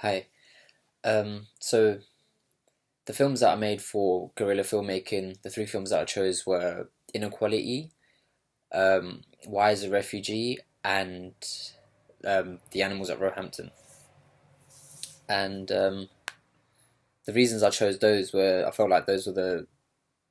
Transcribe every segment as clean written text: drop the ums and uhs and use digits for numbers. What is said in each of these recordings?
Hi. So the films that I made for guerrilla filmmaking, the three films that I chose were Inequality, Why is a Refugee, and The Animals at Roehampton. And the reasons I chose those were I felt like those were the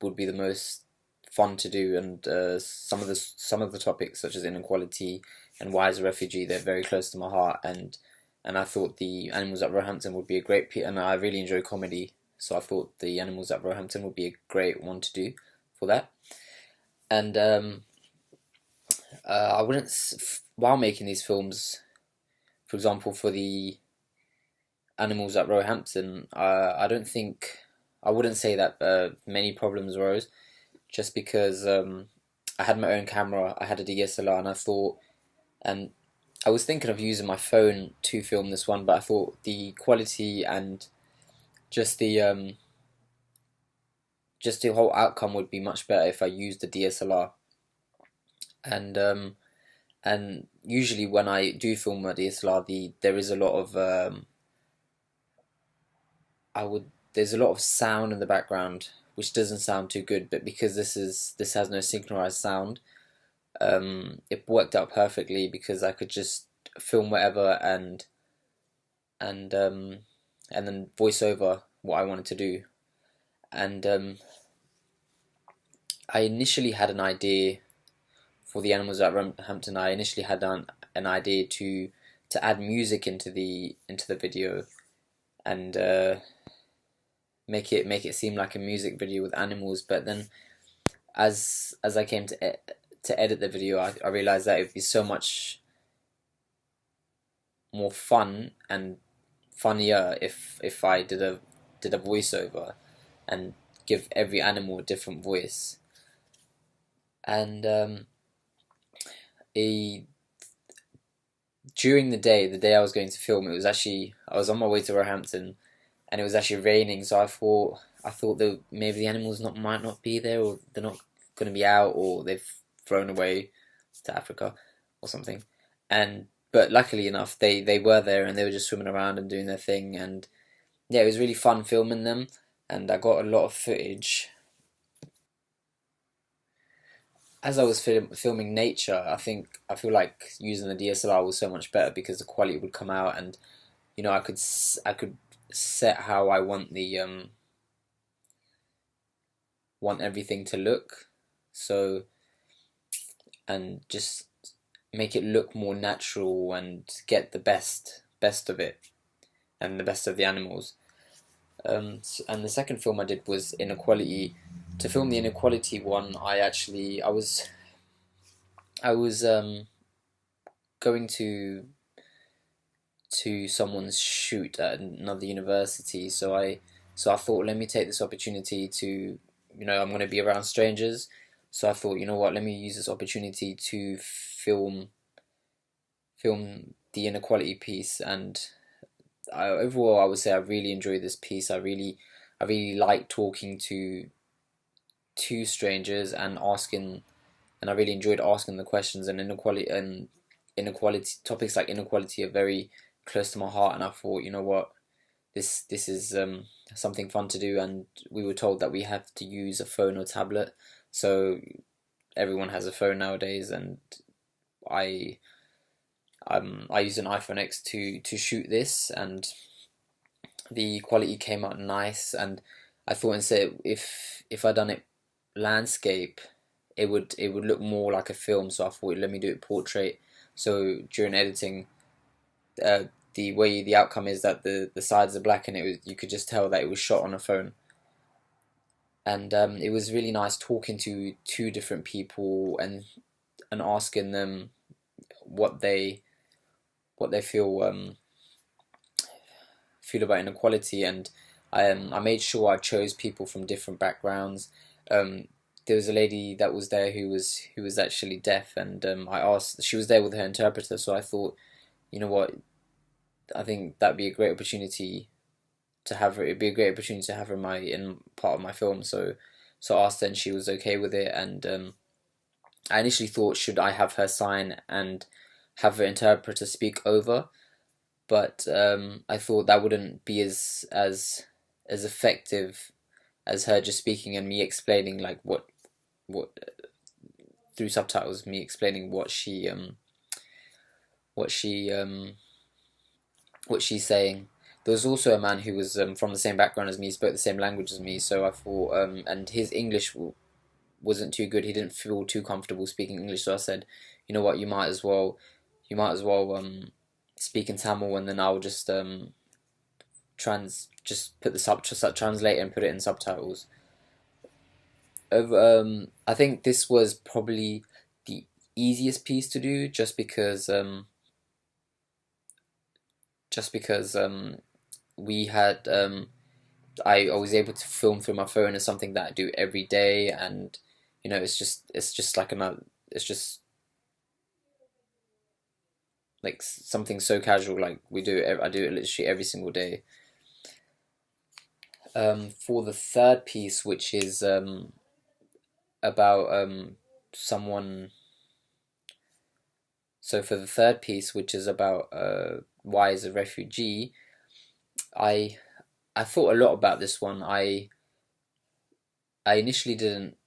would be the most fun to do, and some of the topics such as inequality and Why is a Refugee, they're very close to my heart, and I thought The Animals at Roehampton would be a and I really enjoy comedy, so I thought The Animals at Roehampton would be a great one to do for that. And I wouldn't, while making these films, for example, for The Animals at Roehampton, I don't think, I wouldn't say that many problems arose, just because I had my own camera, I had a DSLR, and I thought, and I was thinking of using my phone to film this one, but I thought the quality and just the um, just the whole outcome would be much better if I used the DSLR. And and usually when I do film a DSLR, there is a lot of I would there's a lot of sound in the background which doesn't sound too good, but because this has no synchronized sound, it worked out perfectly because I could just film whatever and um, and then voice over what I wanted to do. And I initially had an idea for the animals at Hampton. I initially had an idea to add music into the video and make it seem like a music video with animals. But then as I came to edit the video, I realized that it would be so much more fun and funnier if I did a voiceover and give every animal a different voice. And a during the day I was going to film, it was actually I was on my way to Roehampton, and it was actually raining. So I thought that maybe the animals not might not be there, or they're not going to be out, or they've thrown away to Africa or something. And but luckily enough, they were there, and they were just swimming around and doing their thing. And yeah, it was really fun filming them, and I got a lot of footage. As I was filming nature, I feel like using the DSLR was so much better because the quality would come out, and I could set how I want everything to look, so and just make it look more natural and get the best of it and the best of the animals. And the second film I did was Inequality. To film the Inequality one, I was going to someone's shoot at another university, so I thought, let me take this opportunity to, I'm going to be around strangers, so I thought, you know what, let me use this opportunity to film the Inequality piece. And overall I would say I really enjoyed this piece. I really like talking to strangers and asking, and I really enjoyed asking the questions. And inequality topics like inequality are very close to my heart, and I thought, you know what, this is something fun to do. And we were told that we have to use a phone or tablet, so everyone has a phone nowadays, and I I used an iPhone X to shoot this, and the quality came out nice. And I thought, instead, if I done it landscape, it would look more like a film. So I thought, let me do it portrait. So during editing, uh, the way the outcome is that the sides are black, and you could just tell that it was shot on a phone. And it was really nice talking to two different people and asking them what they feel about inequality. And I made sure I chose people from different backgrounds. Um, there was a lady that was there who was actually deaf, and I asked. She was there with her interpreter, so I thought, you know what, I think that'd be a great opportunity to have her. It'd be a great opportunity to have her in part of my film. So I asked her, and she was okay with it. And I initially thought, should I have her sign and have her interpreter speak over? but I thought that wouldn't be as effective as her just speaking and me explaining like what through subtitles, me explaining what she what she's saying. There was also a man who was from the same background as me, spoke the same language as me, so I thought, and his English wasn't too good. He didn't feel too comfortable speaking English, so I said, you know what, you might as well speak in Tamil, and then I'll just just put the translate and put it in subtitles. I think this was probably the easiest piece to do, just because we had I was able to film through my phone as something that I do every day, and you know it's just like another it's just like something so casual, like I do it literally every single day. For the third piece, which is about someone. So for the third piece, which is about why is a refugee, I I thought a lot about this one. I initially didn't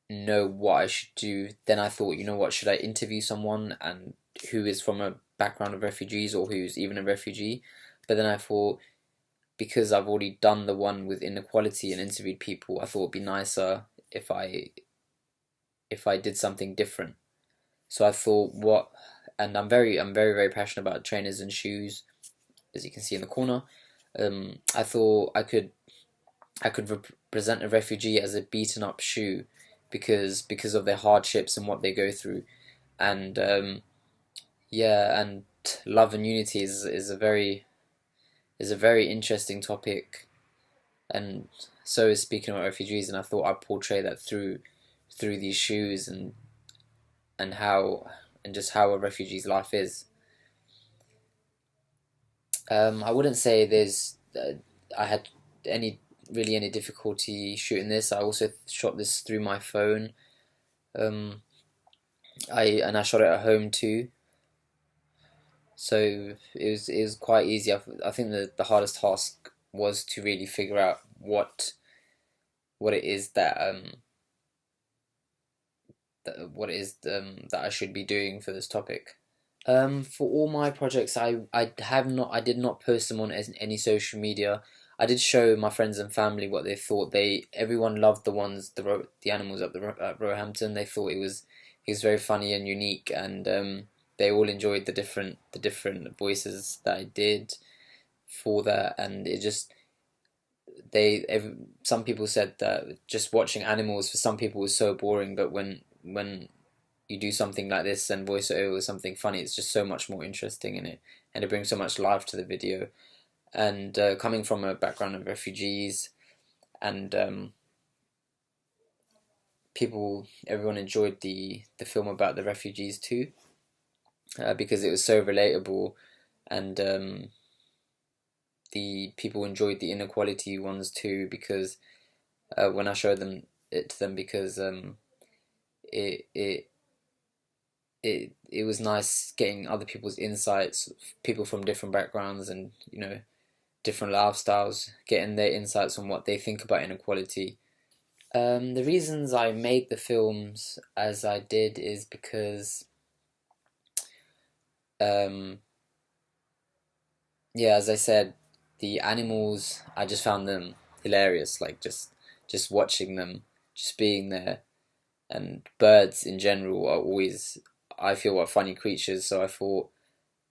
know what I should do. Then I thought, you know what, should I interview someone and who is from a background of refugees or who's even a refugee? But then I thought, because I've already done the one with inequality and interviewed people, I thought it'd be nicer if I did something different. So I thought, and I'm very very passionate about trainers and shoes, as you can see in the corner. I thought I could represent a refugee as a beaten up shoe because of their hardships and what they go through, and yeah, and love and unity is a very interesting topic, and so is speaking about refugees, and I thought I'd portray that through these shoes and how and just how a refugee's life is. I wouldn't say I had any difficulty shooting this. I also shot this through my phone. Um, I shot it at home too, so it was quite easy. I think the hardest task was to really figure out what it is that I should be doing for this topic. For all my projects, I did not post them on any social media. I did show my friends and family what they thought. Everyone loved the animals at Roehampton. They thought it was very funny and unique, and they all enjoyed the different voices that I did for that, and it just some people said that just watching animals for some people was so boring, but when you do something like this and voice it over with something funny, it's just so much more interesting in it, and it brings so much life to the video. And coming from a background of refugees, and everyone enjoyed the film about the refugees too, because it was so relatable, and the people enjoyed the inequality ones too, because when I showed it to them, because it it it was nice getting other people's insights, people from different backgrounds and different lifestyles, getting their insights on what they think about inequality. The reasons I made the films as I did is because, um, yeah, as I said, the animals, I just found them hilarious, like just watching them, just being there, and birds in general are always, I feel, are funny creatures. So I thought,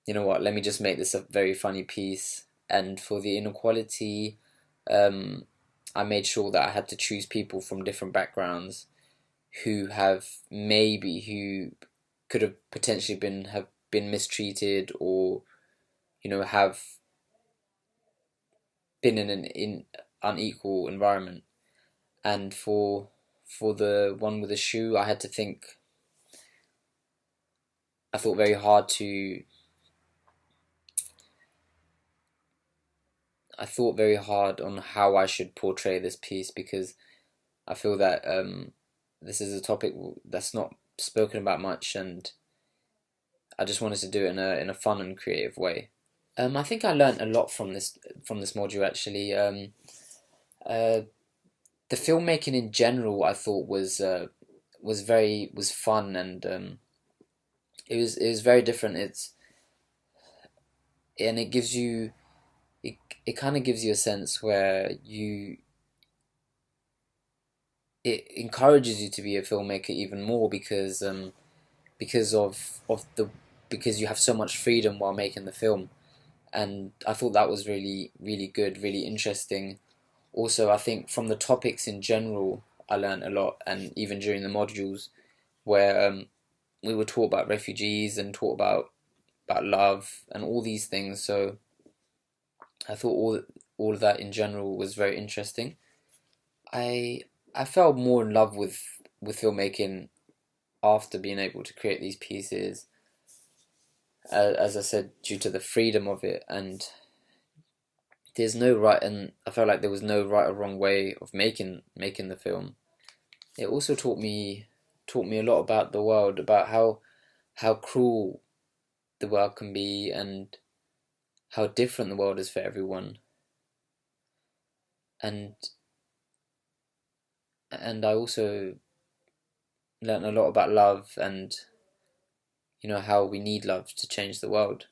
you know what, let me just make this a very funny piece. And for the inequality, um, I made sure that I had to choose people from different backgrounds who could have potentially been mistreated, or have been in an unequal environment. And for the one with the shoe, I thought very hard to I thought very hard on how I should portray this piece, because I feel that this is a topic that's not spoken about much, and I just wanted to do it in a fun and creative way. I think I learned a lot from this module actually. Uh, the filmmaking in general, I thought was fun, and it was very different. It gives you it it kind of gives you a sense where it encourages you to be a filmmaker even more, because of the because you have so much freedom while making the film. And I thought that was really good, really interesting. Also, I think from the topics in general, I learned a lot, and even during the modules where we were taught about refugees and taught about love and all these things. So I thought all of that in general was very interesting. I I fell more in love with filmmaking after being able to create these pieces, as I said, due to the freedom of it. And there's no right, and I felt like there was no right or wrong way of making the film. It also taught me a lot about the world, about how cruel the world can be, and how different the world is for everyone. And I also learned a lot about love, and how we need love to change the world.